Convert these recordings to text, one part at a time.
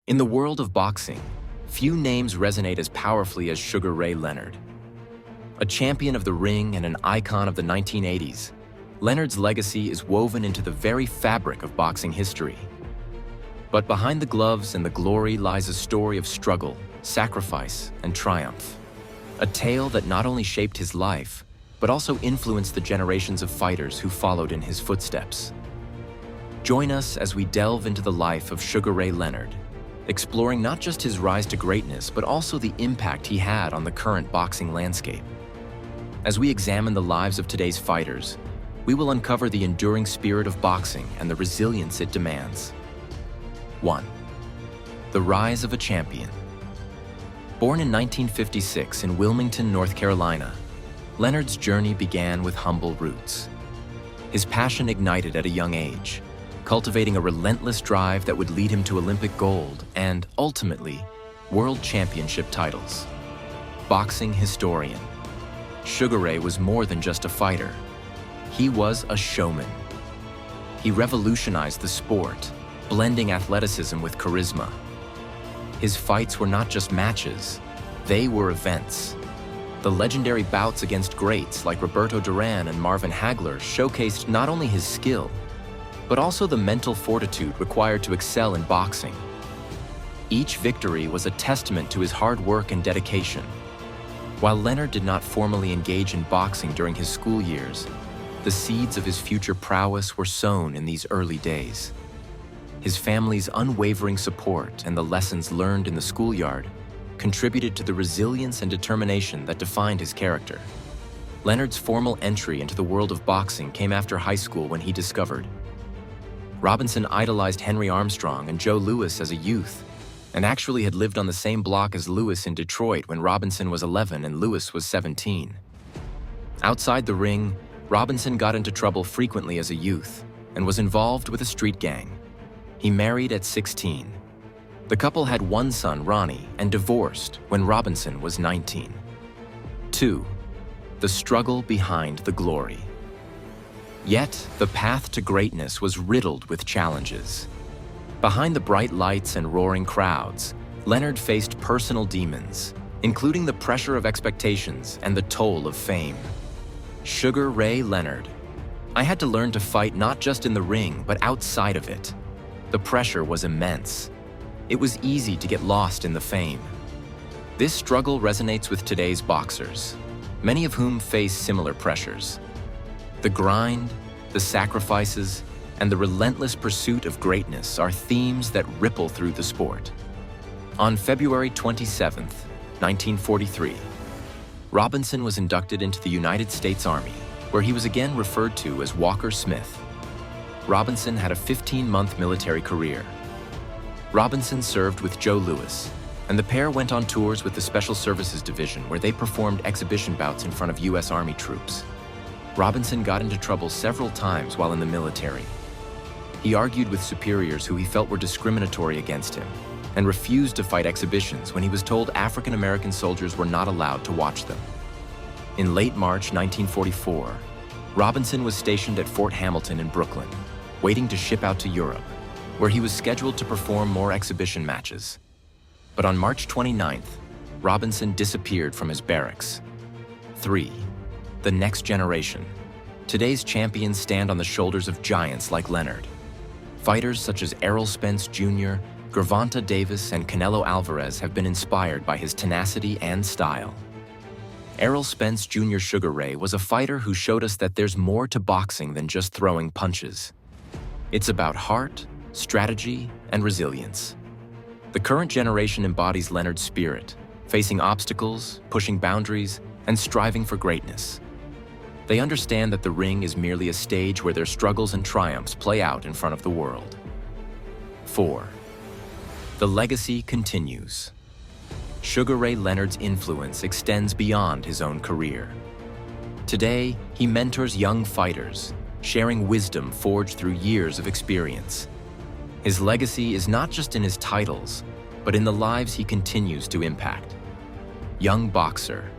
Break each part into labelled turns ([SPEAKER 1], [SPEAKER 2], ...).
[SPEAKER 1] In the world of boxing, few names resonate as powerfully as Sugar Ray Leonard. A champion of the ring and an icon of the 1980s, Leonard's legacy is woven into the very fabric of boxing history. But behind the gloves and the glory lies a story of struggle, sacrifice, and triumph. A tale that not only shaped his life, but also influenced the generations of fighters who followed in his footsteps. Join us as we delve into the life of Sugar Ray Leonard, exploring not just his rise to greatness, but also the impact he had on the current boxing landscape. As we examine the lives of today's fighters, we will uncover the enduring spirit of boxing and the resilience it demands. 1. The rise of a champion. Born in 1956 in Wilmington, North Carolina, Leonard's journey began with humble roots. His passion ignited at a young age, cultivating a relentless drive that would lead him to Olympic gold and, ultimately, world championship titles. Boxing historian. Sugar Ray was more than just a fighter. He was a showman. He revolutionized the sport, blending athleticism with charisma. His fights were not just matches, they were events. The legendary bouts against greats like Roberto Durán and Marvin Hagler showcased not only his skill, but also the mental fortitude required to excel in boxing. Each victory was a testament to his hard work and dedication. While Leonard did not formally engage in boxing during his school years, the seeds of his future prowess were sown in these early days. His family's unwavering support and the lessons learned in the schoolyard contributed to the resilience and determination that defined his character. Leonard's formal entry into the world of boxing came after high school when he discovered Robinson idolized Henry Armstrong and Joe Louis as a youth, and actually had lived on the same block as Louis in Detroit when Robinson was 11 and Louis was 17. Outside the ring, Robinson got into trouble frequently as a youth and was involved with a street gang. He married at 16. The couple had one son, Ronnie, and divorced when Robinson was 19. 2. The struggle behind the glory. Yet, the path to greatness was riddled with challenges. Behind the bright lights and roaring crowds, Leonard faced personal demons, including the pressure of expectations and the toll of fame. Sugar Ray Leonard. I had to learn to fight not just in the ring, but outside of it. The pressure was immense. It was easy to get lost in the fame. This struggle resonates with today's boxers, many of whom face similar pressures. The grind, the sacrifices, and the relentless pursuit of greatness are themes that ripple through the sport. On February 27, 1943, Robinson was inducted into the United States Army, where he was again referred to as Walker Smith. Robinson had a 15-month military career. Robinson served with Joe Louis, and the pair went on tours with the Special Services Division, where they performed exhibition bouts in front of U.S. Army troops. Robinson got into trouble several times while in the military. He argued with superiors who he felt were discriminatory against him, and refused to fight exhibitions when he was told African American soldiers were not allowed to watch them. In late March 1944, Robinson was stationed at Fort Hamilton in Brooklyn, waiting to ship out to Europe, where he was scheduled to perform more exhibition matches. But on March 29th, Robinson disappeared from his barracks. 3. The next generation. Today's champions stand on the shoulders of giants like Leonard. Fighters such as Errol Spence Jr., Gervonta Davis, and Canelo Alvarez have been inspired by his tenacity and style. Errol Spence Jr. Sugar Ray was a fighter who showed us that there's more to boxing than just throwing punches. It's about heart, strategy, and resilience. The current generation embodies Leonard's spirit, facing obstacles, pushing boundaries, and striving for greatness. They understand that the ring is merely a stage where their struggles and triumphs play out in front of the world. 4. The legacy continues. Sugar Ray Leonard's influence extends beyond his own career. Today, he mentors young fighters, sharing wisdom forged through years of experience. His legacy is not just in his titles, but in the lives he continues to impact. Young boxer.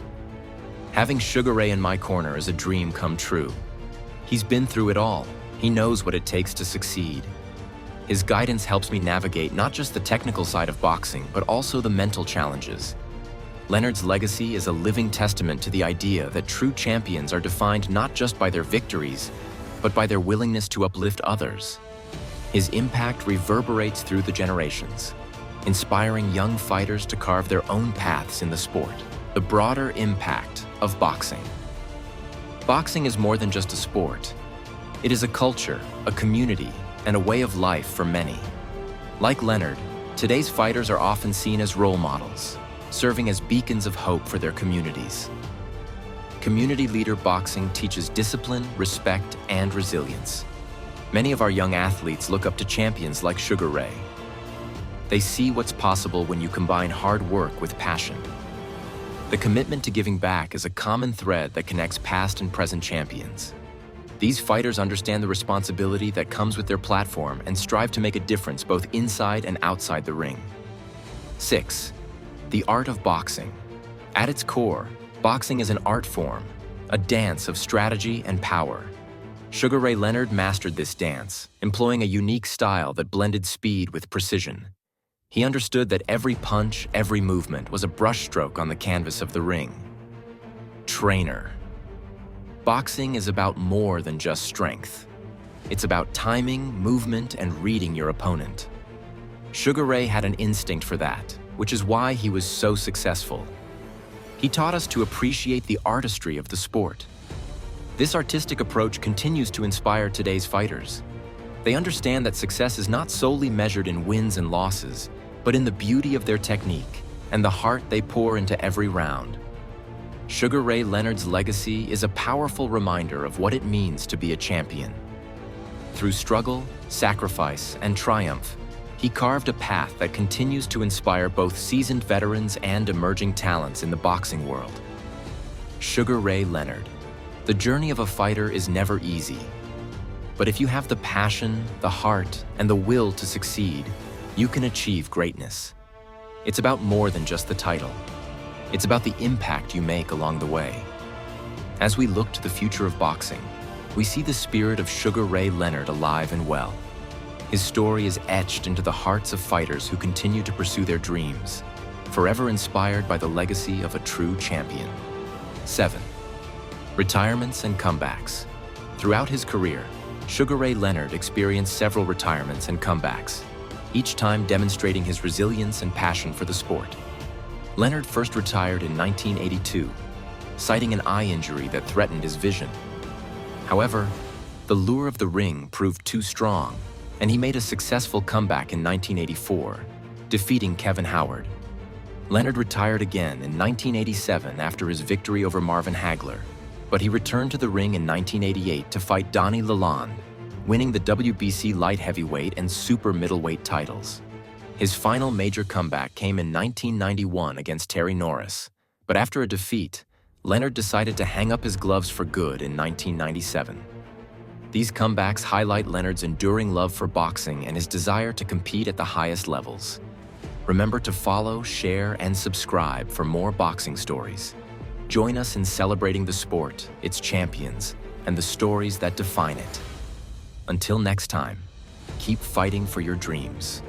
[SPEAKER 1] Having Sugar Ray in my corner is a dream come true. He's been through it all. He knows what it takes to succeed. His guidance helps me navigate not just the technical side of boxing, but also the mental challenges. Leonard's legacy is a living testament to the idea that true champions are defined not just by their victories, but by their willingness to uplift others. His impact reverberates through the generations, inspiring young fighters to carve their own paths in the sport. The broader impact of boxing. Boxing is more than just a sport. It is a culture, a community, and a way of life for many. Like Leonard, today's fighters are often seen as role models, serving as beacons of hope for their communities. Community leader boxing teaches discipline, respect, and resilience. Many of our young athletes look up to champions like Sugar Ray. They see what's possible when you combine hard work with passion. The commitment to giving back is a common thread that connects past and present champions. These fighters understand the responsibility that comes with their platform and strive to make a difference both inside and outside the ring. 6. The art of boxing. At its core, boxing is an art form, a dance of strategy and power. Sugar Ray Leonard mastered this dance, employing a unique style that blended speed with precision. He understood that every punch, every movement was a brushstroke on the canvas of the ring. Trainer. Boxing is about more than just strength. It's about timing, movement, and reading your opponent. Sugar Ray had an instinct for that, which is why he was so successful. He taught us to appreciate the artistry of the sport. This artistic approach continues to inspire today's fighters. They understand that success is not solely measured in wins and losses, but in the beauty of their technique and the heart they pour into every round. Sugar Ray Leonard's legacy is a powerful reminder of what it means to be a champion. Through struggle, sacrifice, and triumph, he carved a path that continues to inspire both seasoned veterans and emerging talents in the boxing world. Sugar Ray Leonard. The journey of a fighter is never easy. But if you have the passion, the heart, and the will to succeed, you can achieve greatness. It's about more than just the title. It's about the impact you make along the way. As we look to the future of boxing, we see the spirit of Sugar Ray Leonard alive and well. His story is etched into the hearts of fighters who continue to pursue their dreams, forever inspired by the legacy of a true champion. 7. Retirements and comebacks. Throughout his career, Sugar Ray Leonard experienced several retirements and comebacks, each time demonstrating his resilience and passion for the sport. Leonard first retired in 1982, citing an eye injury that threatened his vision. However, the lure of the ring proved too strong, and he made a successful comeback in 1984, defeating Kevin Howard. Leonard retired again in 1987 after his victory over Marvin Hagler, but he returned to the ring in 1988 to fight Donnie Lalonde, winning the WBC light heavyweight and super middleweight titles. His final major comeback came in 1991 against Terry Norris, but after a defeat, Leonard decided to hang up his gloves for good in 1997. These comebacks highlight Leonard's enduring love for boxing and his desire to compete at the highest levels. Remember to follow, share, and subscribe for more boxing stories. Join us in celebrating the sport, its champions, and the stories that define it. Until next time, keep fighting for your dreams.